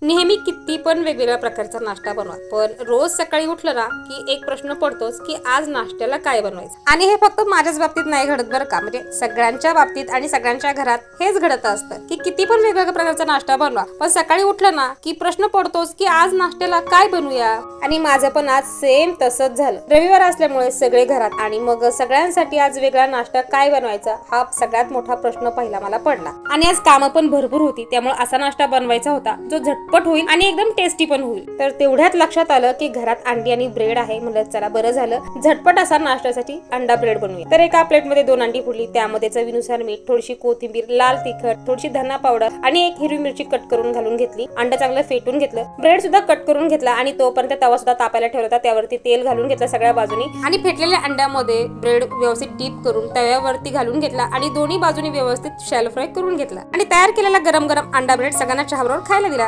नेहमी किती पण वेगवेगळ्या प्रकारचा नाश्ता बनवा, पण रोज सकाळी उठलं ना की एक प्रश्न पडतोच की आज नाश्त्याला काय बनवायचं. आणि हे फक्त माझ्याच बाबतीत नाही घडत बरं का, म्हणजे सगळ्यांच्या बाबतीत आणि सगळ्यांच्या घरात हेच घडत असतं की किती पण वेगवेगळ्या प्रकारचा नाश्ता बनवा, पण सकाळी उठलं ना की प्रश्न पडतोच की आज नाश्त्याला काय बनवूया. आणि माझं पण आज सेम तसंच झालं. रविवार असल्यामुळे सगळे घरात आणि मग सगळ्यांसाठी आज वेगळा नाश्ता काय बनवायचा हा सगळ्यात मोठा प्रश्न पहिला मला पडला. आणि आज कामं पण भरपूर होती, त्यामुळे असा नाश्ता बनवायचा होता जो झटपट होईल आणि एकदम टेस्टी पण होईल. तर तेवढ्यात लक्षात आलं की घरात अंडी आणि ब्रेड आहे. म्हणलं चला बरं झालं, झटपट असा नाश्त्यासाठी अंडा ब्रेड बनवूया. तर एका प्लेटमध्ये 2 अंडी फोडली, त्यामध्ये चवीनुसार मीठ, थोडीशी कोथिंबीर, लाल तिखट, थोडीशी धना पावडर आणि एक हिरवी मिरची कट करून घालून घेतली. अंडा चांगलं फेटून घेतलं, ब्रेड सुद्धा कट करून घेतला आणि तोपर्यंत तवा सुद्धा तापायला ठेवला होता. त्यावरती तेल घालून घेतलं सगळ्या बाजूनी आणि फेटलेल्या अंड्यामध्ये ब्रेड व्यवस्थित डीप करून तव्यावरती घालून घेतला आणि दोन्ही बाजूनी व्यवस्थित शॅलो फ्राय करून घेतला आणि तयार केलेला गरम गरम अंडा ब्रेड सगळ्यांना चहाबरोबर खायला दिला.